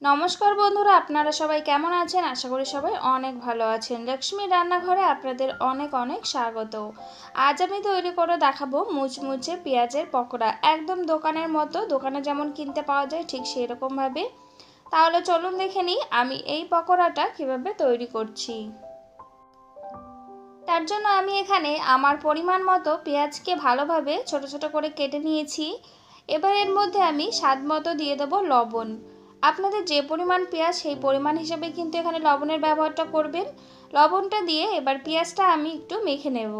নমস্কার বন্ধুরা, আপনারা সবাই কেমন আছেন? আশা করি সবাই অনেক ভালো আছেন। লক্ষ্মী রান্নাঘরে আপনাদের অনেক অনেক স্বাগত। আজ আমি তৈরি করে দেখাবো মুচমুচে পেঁয়াজের পকোড়া, একদম দোকানের মতো, দোকানে যেমন কিনতে পাওয়া যায় ঠিক সেই রকম ভাবে। তাহলে চলুন দেখে নিই আমি এই পকোড়াটা কিভাবে তৈরি করছি। তার জন্য আমি এখানে আমার পরিমাণ মতো পেঁয়াজকে ভালোভাবে ছোট ছোট করে কেটে নিয়েছি। এবার এর মধ্যে আমি স্বাদ মতো দিয়ে দেবো লবণ। আপনাদের যে পরিমাণ পেঁয়াজ সেই পরিমাণ হিসাবে কিন্তু এখানে লবণের ব্যবহারটা করবেন। লবণটা দিয়ে এবার পেঁয়াজটা আমি একটু মেখে নেব।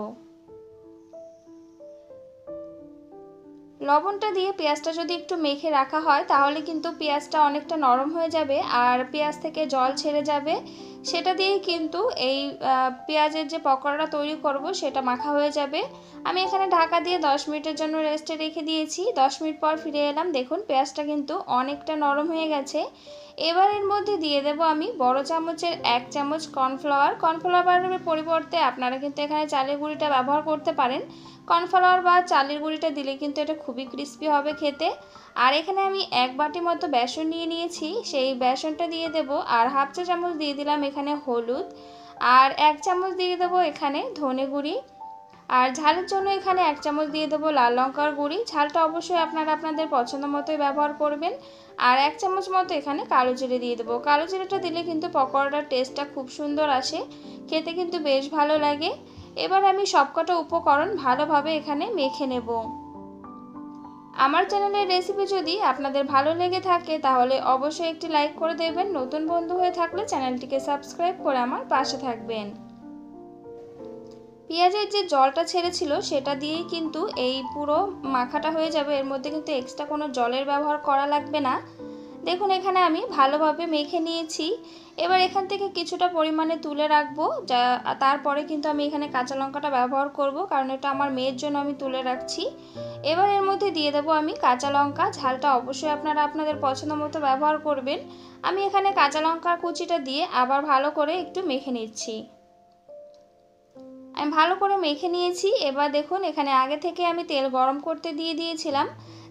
লবণটা দিয়ে পেঁয়াজটা যদি একটু মেখে রাখা হয় তাহলে কিন্তু পেঁয়াজটা অনেকটা নরম হয়ে যাবে আর পেঁয়াজ থেকে জল ছেড়ে যাবে। সেটা দিয়েই কিন্তু এই পেঁয়াজের যে পকোড়াটা তৈরি করব সেটা মাখা হয়ে যাবে। আমি এখানে ঢাকা দিয়ে 10 মিনিটের জন্য রেস্টে রেখে দিয়েছি। 10 মিনিট পর ফিরে এলাম, দেখুন পেঁয়াজটা কিন্তু অনেকটা নরম হয়ে গেছে। এবার এর মধ্যে দিয়ে দেব আমি বড় চামচের 1 চামচ কর্নফ্লাওয়ার। কর্নফ্লাওয়ারের পরিবর্তে আপনারা কিন্তু এখানে চালের গুঁড়িটা ব্যবহার করতে পারেন। কর্নফ্লাওয়ার বা চালের গুঁড়িটা দিলে কিন্তু এটা খুবই ক্রিস্পি হবে খেতে। আর এখানে আমি 1 বাটি মতো বেসন নিয়ে নিয়েছি, সেই বেসনটা দিয়ে দেব। আর হাফ চা চামচ দিয়ে দিলাম এখানে হলুদ, আর 1 চামচ দিয়ে দেব এখানে ধনে গুঁড়ি। আর ঝালের জন্য এখানে 1 চামচ দিয়ে দেবো লাল লঙ্কার গুঁড়ি। ঝালটা অবশ্যই আপনারা আপনাদের পছন্দ মতোই ব্যবহার করবেন। আর 1 চামচ মতো এখানে কালো জিরে দিয়ে দেবো। কালো জিরেটা দিলে কিন্তু পকোড়াটার টেস্টটা খুব সুন্দর আসে, খেতে কিন্তু বেশ ভালো লাগে। এবার আমি সবকটা উপকরণ ভালোভাবে এখানে মেখে নেব। আমার চ্যানেলের রেসিপি যদি আপনাদের ভালো লেগে থাকে তাহলে অবশ্যই একটি লাইক করে দেবেন। নতুন বন্ধু হয়ে থাকলে চ্যানেলটিকে সাবস্ক্রাইব করে আমার পাশে থাকবেন। পেঁয়াজের যে জলটা ছেড়েছিল সেটা দিয়েই কিন্তু এই পুরো মাখাটা হয়ে যাবে। এর মধ্যে কিন্তু এক্সট্রা কোনো জলের ব্যবহার করা লাগবে না। দেখুন এখানে আমি ভালোভাবে মেখে নিয়েছি। এবার এখান থেকে কিছুটা পরিমাণে তুলে রাখবো, যা তারপরে কিন্তু আমি এখানে কাঁচা লঙ্কাটা ব্যবহার করব, কারণ এটা আমার মেয়ের জন্য আমি তুলে রাখছি। এবার এর মধ্যে দিয়ে দেবো আমি কাঁচা লঙ্কা। ঝালটা অবশ্যই আপনারা আপনাদের পছন্দ মতো ব্যবহার করবেন। আমি এখানে কাঁচা লঙ্কার কুচিটা দিয়ে আবার ভালো করে একটু মেখে নিচ্ছি। আমি ভালো করে মেখে নিয়েছি। এবার দেখুন এখানে আগে থেকে আমি তেল গরম করতে দিয়ে দিয়েছিলাম।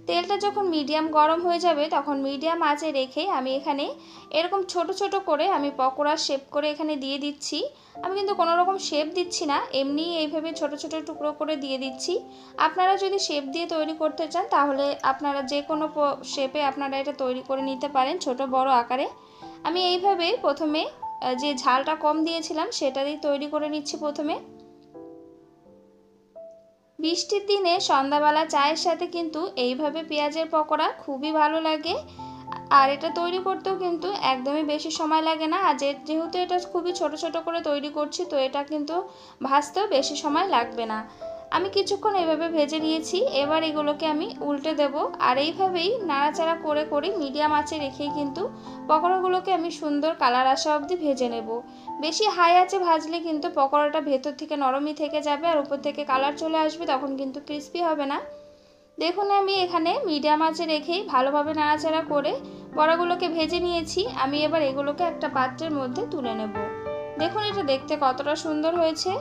তেলটা যখন মিডিয়াম গরম হয়ে যাবে তখন মিডিয়াম আঁচে রেখে আমি এখানে এরকম ছোট ছোট করে আমি পকোড়ার শেপ করে এখানে দিয়ে দিচ্ছি। আমি কিন্তু কোনো রকম শেপ দিচ্ছি না, এমনি এইভাবে ছোট ছোট টুকরো করে দিয়ে দিচ্ছি। আপনারা যদি শেপ দিয়ে তৈরি করতে চান তাহলে আপনারা যে কোনো শেপে আপনারা এটা তৈরি করে নিতে পারেন, ছোট বড় আকারে। আমি এইভাবে প্রথমে যে ঝালটা কম দিয়েছিলাম সেটা দিয়ে তৈরি করে নিচ্ছি প্রথমে। বৃষ্টির দিনে সন্ধ্যাবেলা চায়ের সাথে কিন্তু এইভাবে পেঁয়াজের পকোড়া খুবই ভালো লাগে। আর এটা তৈরি করতেও কিন্তু একদমই বেশি সময় লাগে না। আর যেহেতু এটা খুবই ছোট ছোট করে তৈরি করছি তো এটা কিন্তু ভাজতেও বেশি সময় লাগবে না। আমি কিছুক্ষণ এইভাবে ভেজে নিয়েছি। এবার এগুলোকে আমি উল্টে দেব। আর এইভাবেই নাড়াচাড়া করে করে মিডিয়াম আঁচে রেখেই কিন্তু পকোড়াগুলোকে আমি সুন্দর কালার আসা অবধি ভেজে নেব। বেশি হাই আঁচে ভাজলে কিন্তু পকোড়াটা ভেতর থেকে নরমই থেকে যাবে আর উপর থেকে কালার চলে আসবে, তখন কিন্তু ক্রিস্পি হবে না। দেখুন আমি এখানে মিডিয়াম আঁচে রেখেই ভালোভাবে নাড়াচাড়া করে বড়াগুলোকে ভেজে নিয়েছি। আমি এবার এগুলোকে একটা পাত্রের মধ্যে তুলে নেব। দেখুন এটা দেখতে কতটা সুন্দর হয়েছে।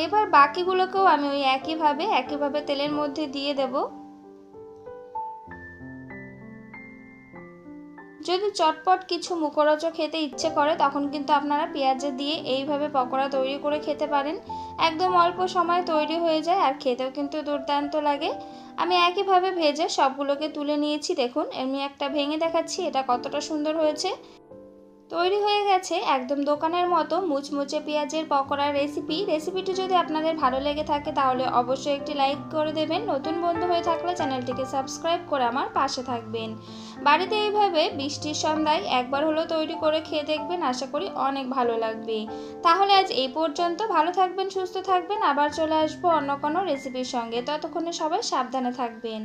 এবার বাকিগুলোকেও আমি ওই একইভাবে তেলের মধ্যে দিয়ে দেব। যদি চটপট কিছু মুখরোচক খেতে ইচ্ছে করে তখন কিন্তু আপনারা পেঁয়াজে দিয়ে এইভাবে পকোড়া তৈরি করে খেতে পারেন। একদম অল্প সময়ে তৈরি হয়ে যায় আর খেতেও কিন্তু দুর্দান্ত লাগে। আমি একইভাবে ভেজে সবগুলোকে তুলে নিয়েছি। দেখুন এমনি একটা ভেঙে দেখাচ্ছি এটা কতটা সুন্দর হয়েছে। তৈরি হয়ে গেছে একদম দোকানের মতো মুচমুচে পেঁয়াজের পকোড়ার রেসিপিটি যদি আপনাদের ভালো লেগে থাকে তাহলে অবশ্যই একটি লাইক করে দেবেন। নতুন বন্ধু হয়ে থাকলে চ্যানেলটিকে সাবস্ক্রাইব করে আমার পাশে থাকবেন। বাড়িতে এইভাবে বৃষ্টির সন্ধ্যায় একবার হলেও তৈরি করে খেয়ে দেখবেন, আশা করি অনেক ভালো লাগবে। তাহলে আজ এই পর্যন্ত, ভালো থাকবেন, সুস্থ থাকবেন। আবার চলে আসবো অন্য কোনো রেসিপির সঙ্গে। ততক্ষণে সবাই সাবধানে থাকবেন।